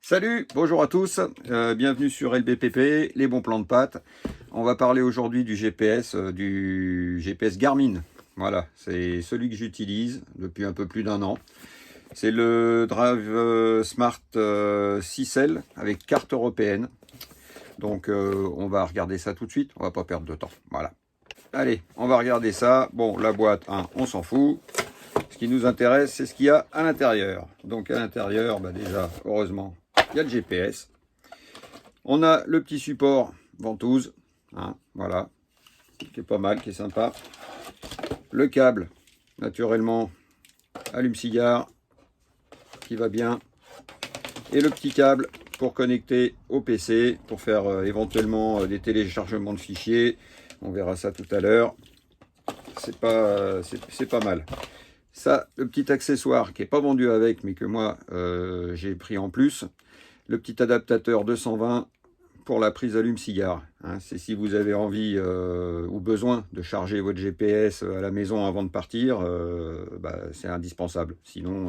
Salut, bonjour à tous, bienvenue sur LBPP, les bons plans de pâtes. On va parler aujourd'hui du GPS Garmin. Voilà, c'est celui que j'utilise depuis un peu plus d'un an. C'est le Drive Smart 6L avec carte européenne. Donc on va regarder ça tout de suite, on va pas perdre de temps. Voilà. Allez, on va regarder ça. Bon, la boîte, hein, on s'en fout. Ce qui nous intéresse, c'est ce qu'il y a à l'intérieur. Donc à l'intérieur, déjà, heureusement, il y a le GPS. On a le petit support ventouse, hein, voilà, qui est pas mal, qui est sympa. Le câble, naturellement, allume-cigare, qui va bien. Et le petit câble pour connecter au PC, pour faire éventuellement des téléchargements de fichiers. On verra ça tout à l'heure. C'est pas mal. Ça, le petit accessoire qui n'est pas vendu avec, mais que moi j'ai pris en plus, le petit adaptateur 220 pour la prise allume-cigare. Hein, c'est si vous avez envie ou besoin de charger votre GPS à la maison avant de partir, c'est indispensable. Sinon,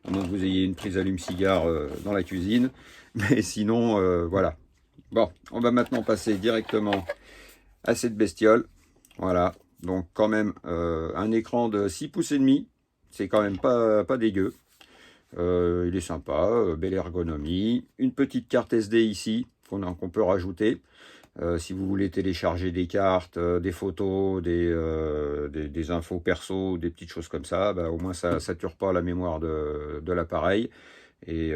à moins que vous ayez une prise allume-cigare dans la cuisine, mais sinon, voilà. Bon, on va maintenant passer directement à cette bestiole. Voilà. Donc quand même un écran de 6 pouces et demi, c'est quand même pas dégueu. Il est sympa, belle ergonomie. Une petite carte SD ici qu'on peut rajouter. Si vous voulez télécharger des cartes, des photos, des infos perso, des petites choses comme ça, au moins ça ne sature pas la mémoire de l'appareil. Et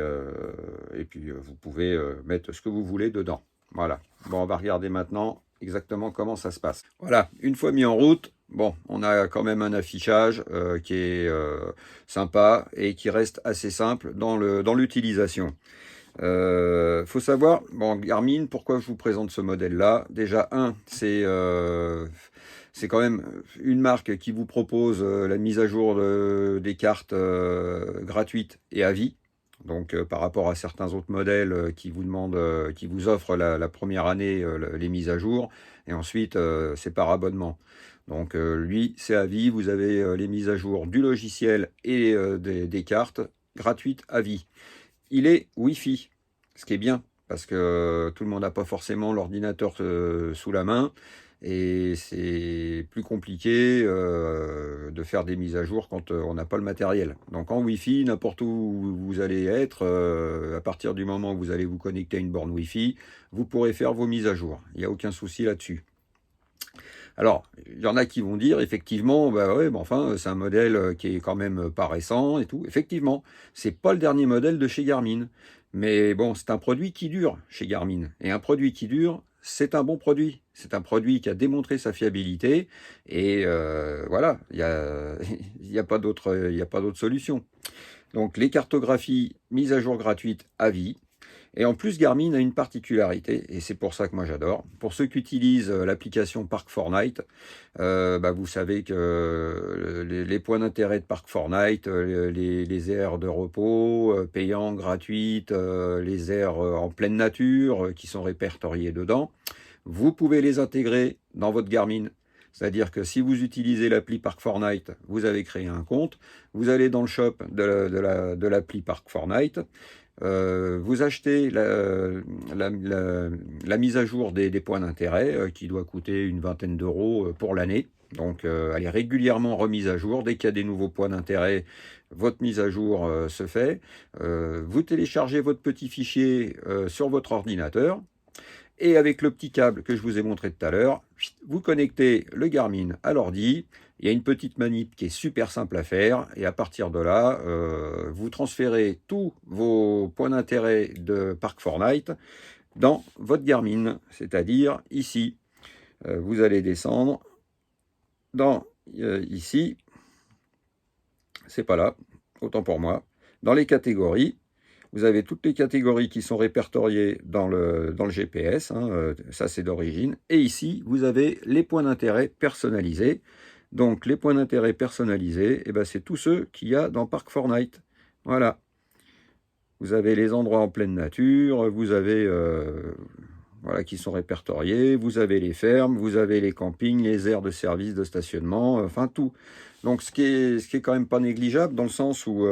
puis vous pouvez mettre ce que vous voulez dedans. Voilà. Bon, on va regarder maintenant exactement comment ça se passe. Voilà, une fois mis en route, bon, on a quand même un affichage qui est sympa et qui reste assez simple dans l'utilisation. Faut savoir, bon, Garmin, pourquoi je vous présente ce modèle-là? Déjà, c'est quand même une marque qui vous propose la mise à jour des cartes gratuites et à vie. Donc par rapport à certains autres modèles qui vous demandent, qui vous offrent la première année les mises à jour, et ensuite c'est par abonnement. Donc lui c'est à vie, vous avez les mises à jour du logiciel et des cartes gratuites à vie. Il est Wi-Fi, ce qui est bien, parce que tout le monde n'a pas forcément l'ordinateur sous la main, et c'est plus compliqué de faire des mises à jour quand on n'a pas le matériel. Donc en Wi-Fi, n'importe où vous allez être, à partir du moment où vous allez vous connecter à une borne Wi-Fi, vous pourrez faire vos mises à jour. Il n'y a aucun souci là-dessus. Alors, il y en a qui vont dire, effectivement, enfin, c'est un modèle qui est quand même pas récent et tout. Effectivement, c'est pas le dernier modèle de chez Garmin. Mais bon, c'est un produit qui dure chez Garmin. Et un produit qui dure, c'est un bon produit. C'est un produit qui a démontré sa fiabilité. Et voilà, il y a pas d'autre solution. Donc, les cartographies mises à jour gratuites à vie. Et en plus, Garmin a une particularité, et c'est pour ça que moi j'adore. Pour ceux qui utilisent l'application Park Fortnite, vous savez que les points d'intérêt de Park Fortnite, les aires de repos payantes, gratuites, les aires en pleine nature qui sont répertoriées dedans, vous pouvez les intégrer dans votre Garmin. C'est-à-dire que si vous utilisez l'appli Park Fortnite, vous avez créé un compte, vous allez dans le shop de l'appli Park Fortnite, vous achetez la mise à jour des points d'intérêt qui doit coûter une vingtaine d'euros pour l'année. Donc elle est régulièrement remise à jour. Dès qu'il y a des nouveaux points d'intérêt, votre mise à jour se fait. Vous téléchargez votre petit fichier sur votre ordinateur. Et avec le petit câble que je vous ai montré tout à l'heure, vous connectez le Garmin à l'ordi. Il y a une petite manip qui est super simple à faire. Et à partir de là, vous transférez tous vos points d'intérêt de Park Fortnite dans votre Garmin. C'est-à-dire ici, vous allez descendre dans ici. C'est pas là, autant pour moi. Dans les catégories. Vous avez toutes les catégories qui sont répertoriées dans le GPS, ça c'est d'origine. Et ici, vous avez les points d'intérêt personnalisés. Donc les points d'intérêt personnalisés, c'est tous ceux qu'il y a dans Park Fortnite. Voilà. Vous avez les endroits en pleine nature, vous avez qui sont répertoriés, vous avez les fermes, vous avez les campings, les aires de service de stationnement, enfin tout. Donc ce qui est quand même pas négligeable dans le sens où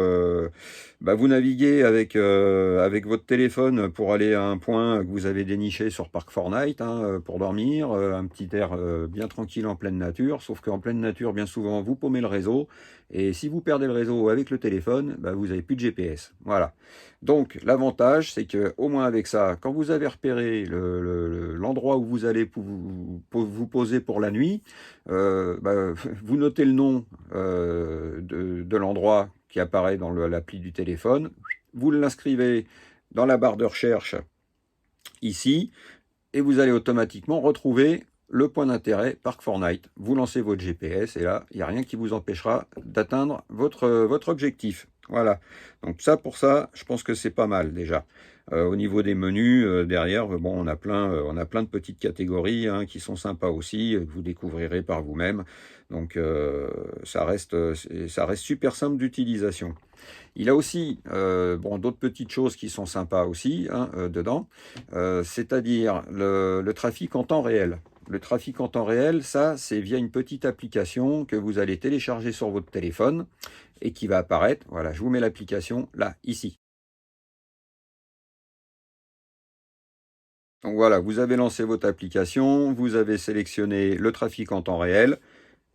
vous naviguez avec votre téléphone pour aller à un point que vous avez déniché sur Park Fortnite pour dormir, un petit air bien tranquille en pleine nature, sauf qu'en pleine nature, bien souvent, vous paumez le réseau, et si vous perdez le réseau avec le téléphone, vous n'avez plus de GPS. Voilà. Donc l'avantage, c'est que au moins avec ça, quand vous avez repéré l'endroit où vous allez vous poser pour la nuit, vous notez le nom de l'endroit qui apparaît dans l'appli du téléphone, vous l'inscrivez dans la barre de recherche ici, et vous allez automatiquement retrouver le point d'intérêt Park Fortnite. Vous lancez votre GPS et là, il n'y a rien qui vous empêchera d'atteindre votre objectif. Voilà. Donc ça, pour ça, je pense que c'est pas mal déjà. Au niveau des menus, derrière, bon, on a plein de petites catégories qui sont sympas aussi, que vous découvrirez par vous-même. Donc ça reste super simple d'utilisation. Il a aussi d'autres petites choses qui sont sympas aussi dedans, c'est-à-dire le trafic en temps réel. Le trafic en temps réel, ça, c'est via une petite application que vous allez télécharger sur votre téléphone et qui va apparaître. Voilà, je vous mets l'application là, ici. Donc voilà, vous avez lancé votre application, vous avez sélectionné le trafic en temps réel,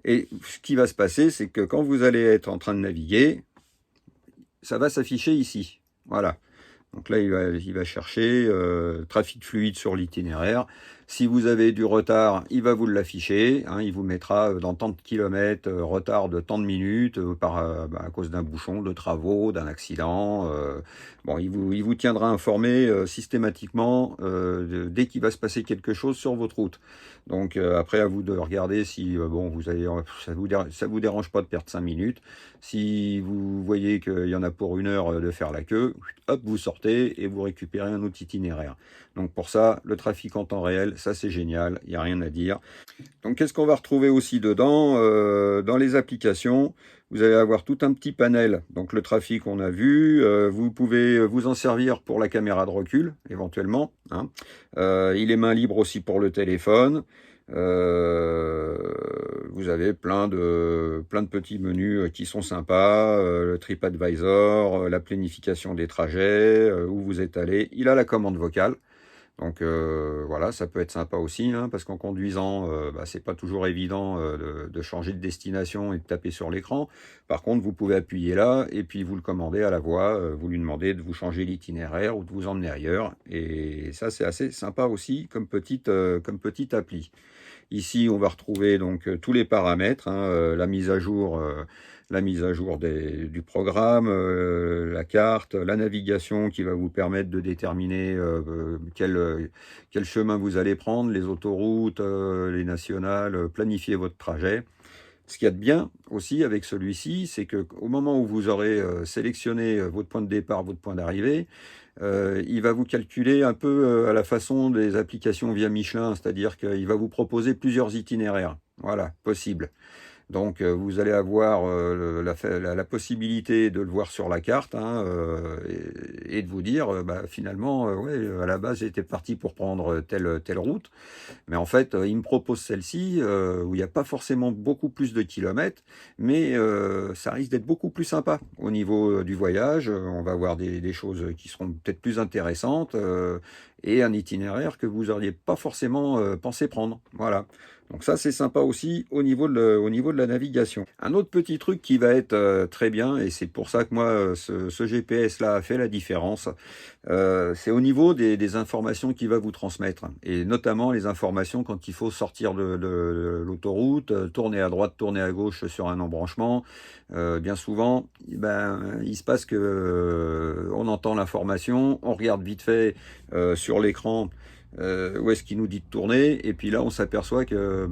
et ce qui va se passer, c'est que quand vous allez être en train de naviguer, ça va s'afficher ici. Voilà. Donc là, il va chercher trafic fluide sur l'itinéraire. Si vous avez du retard, il va vous l'afficher. Il vous mettra dans tant de kilomètres, retard de tant de minutes, à cause d'un bouchon, de travaux, d'un accident. Bon, il vous tiendra informé systématiquement dès qu'il va se passer quelque chose sur votre route. Donc après, à vous de regarder si ça vous dérange pas de perdre 5 minutes. Si vous voyez qu'il y en a pour 1 heure de faire la queue, hop, vous sortez et vous récupérez un autre itinéraire. Donc pour ça, le trafic en temps réel, ça c'est génial, il n'y a rien à dire. Donc qu'est-ce qu'on va retrouver aussi dedans dans les applications, vous allez avoir tout un petit panel. Donc le trafic, on a vu. Vous pouvez vous en servir pour la caméra de recul, éventuellement. Il est main libre aussi pour le téléphone. Vous avez plein de petits menus qui sont sympas. Le TripAdvisor, la planification des trajets, où vous êtes allé. Il a la commande vocale. Donc voilà, ça peut être sympa aussi, parce qu'en conduisant, c'est pas toujours évident de changer de destination et de taper sur l'écran. Par contre, vous pouvez appuyer là et puis vous le commandez à la voix, vous lui demandez de vous changer l'itinéraire ou de vous emmener ailleurs. Et ça, c'est assez sympa aussi comme petite appli. Ici, on va retrouver donc tous les paramètres, la mise à jour du programme, la carte, la navigation qui va vous permettre de déterminer quel chemin vous allez prendre, les autoroutes, les nationales, planifier votre trajet. Ce qu'il y a de bien aussi avec celui-ci, c'est qu'au moment où vous aurez sélectionné votre point de départ, votre point d'arrivée, il va vous calculer un peu à la façon des applications via Michelin, c'est-à-dire qu'il va vous proposer plusieurs itinéraires. Voilà, possible. Donc vous allez avoir la possibilité de le voir sur la carte et de vous dire finalement à la base j'étais parti pour prendre telle route, mais en fait il me propose celle-ci où il n'y a pas forcément beaucoup plus de kilomètres, mais ça risque d'être beaucoup plus sympa au niveau du voyage. On va voir des choses qui seront peut-être plus intéressantes et un itinéraire que vous n'auriez pas forcément pensé prendre. Voilà. Donc ça, c'est sympa aussi au niveau de la navigation. Un autre petit truc qui va être très bien, et c'est pour ça que moi, ce GPS-là a fait la différence, c'est au niveau des informations qu'il va vous transmettre. Et notamment les informations quand il faut sortir de l'autoroute, tourner à droite, tourner à gauche sur un embranchement. Bien souvent, il se passe que on entend l'information, on regarde vite fait sur l'écran où est-ce qu'il nous dit de tourner, et puis là on s'aperçoit que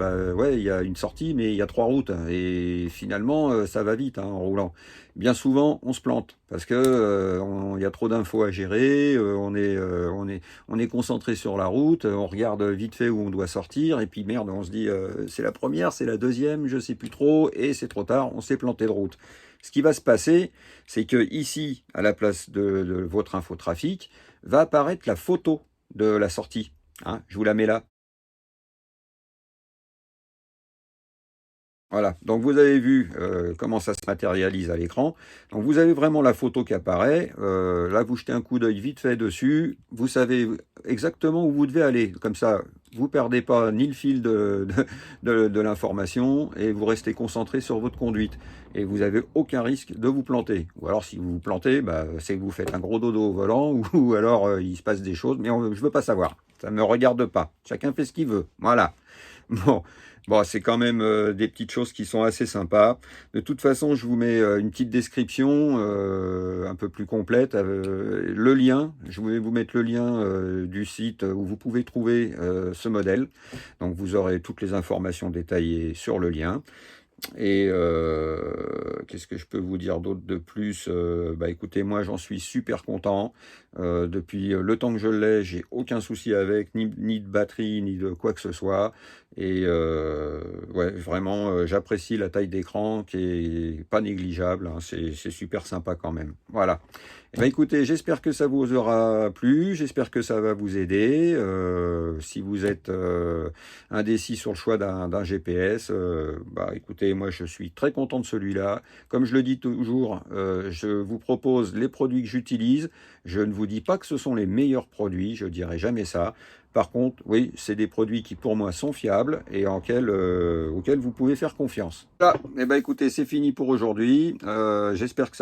il y a une sortie mais il y a 3 routes, et finalement ça va vite en roulant. Bien souvent on se plante parce que il y a trop d'infos à gérer, on est concentré sur la route, on regarde vite fait où on doit sortir, et puis merde, on se dit c'est la première, c'est la deuxième, je sais plus trop, et c'est trop tard, on s'est planté de route. Ce qui va se passer, c'est que ici, à la place de votre infotrafic, va apparaître la photo de la sortie. Je vous la mets là. Voilà, donc vous avez vu comment ça se matérialise à l'écran. Donc vous avez vraiment la photo qui apparaît. Là, vous jetez un coup d'œil vite fait dessus. Vous savez exactement où vous devez aller. Comme ça, vous perdez pas ni le fil de l'information et vous restez concentré sur votre conduite. Et vous n'avez aucun risque de vous planter. Ou alors, si vous vous plantez, bah, c'est que vous faites un gros dodo au volant ou alors il se passe des choses. Mais je ne veux pas savoir. Ça ne me regarde pas. Chacun fait ce qu'il veut. Voilà. Bon, bon, c'est quand même des petites choses qui sont assez sympas. De toute façon, je vous mets une petite description un peu plus complète. Le lien, je vais vous mettre le lien du site où vous pouvez trouver ce modèle. Donc, vous aurez toutes les informations détaillées sur le lien. Et qu'est-ce que je peux vous dire d'autre de plus? Bah écoutez, moi j'en suis super content. Depuis le temps que je l'ai, j'ai aucun souci avec, ni de batterie, ni de quoi que ce soit. Et ouais, vraiment, j'apprécie la taille d'écran qui est pas négligeable, hein. C'est super sympa quand même. Voilà. Eh ben, écoutez, j'espère que ça vous aura plu, j'espère que ça va vous aider. Si vous êtes indécis sur le choix d'un GPS, bah écoutez, moi je suis très content de celui-là. Comme je le dis toujours, je vous propose les produits que j'utilise. Je ne vous dis pas que ce sont les meilleurs produits, je dirai jamais ça. Par contre, oui, c'est des produits qui pour moi sont fiables et auxquels vous pouvez faire confiance. Voilà, et ben écoutez, c'est fini pour aujourd'hui. J'espère que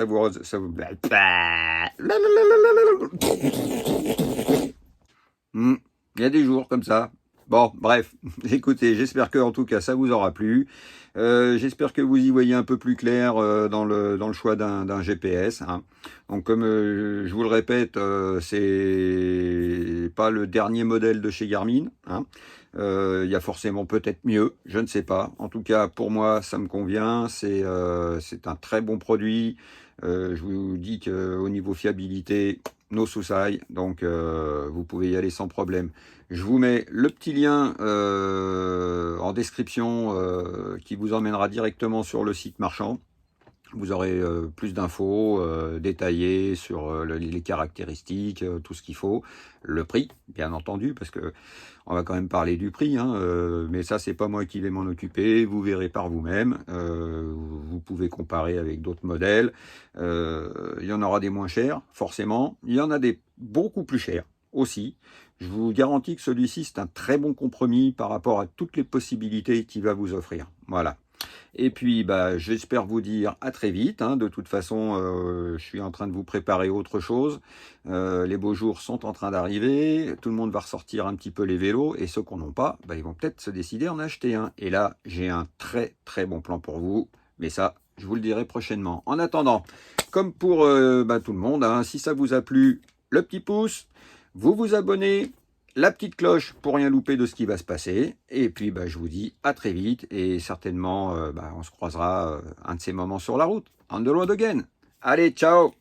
Hmm, il y a des jours comme ça. Bon, bref, écoutez, j'espère que en tout cas ça vous aura plu. J'espère que vous y voyez un peu plus clair dans le choix d'un GPS, hein. Donc comme je vous le répète, c'est pas le dernier modèle de chez Garmin, hein. Il y a forcément peut-être mieux, je ne sais pas. En tout cas, pour moi, ça me convient. C'est un très bon produit. Je vous dis qu'au niveau fiabilité, no souci, donc vous pouvez y aller sans problème. Je vous mets le petit lien en description qui vous emmènera directement sur le site marchand. Vous aurez plus d'infos détaillées sur les caractéristiques, tout ce qu'il faut, le prix, bien entendu, parce que on va quand même parler du prix, hein, mais ça c'est pas moi qui vais m'en occuper, vous verrez par vous-même, vous pouvez comparer avec d'autres modèles, il y en aura des moins chers, forcément, il y en a des beaucoup plus chers aussi. Je vous garantis que celui-ci c'est un très bon compromis par rapport à toutes les possibilités qu'il va vous offrir, voilà. Et puis, bah, j'espère vous dire à très vite, hein. De toute façon, je suis en train de vous préparer autre chose. Les beaux jours sont en train d'arriver. Tout le monde va ressortir un petit peu les vélos. Et ceux qui n'en ont pas, bah, ils vont peut-être se décider à en acheter un. Et là, j'ai un très très bon plan pour vous. Mais ça, je vous le dirai prochainement. En attendant, comme pour bah, tout le monde, hein, si ça vous a plu, le petit pouce, vous vous abonnez, la petite cloche pour rien louper de ce qui va se passer. Et puis, bah, je vous dis à très vite. Et certainement, bah, on se croisera un de ces moments sur la route. On the road again. Allez, ciao!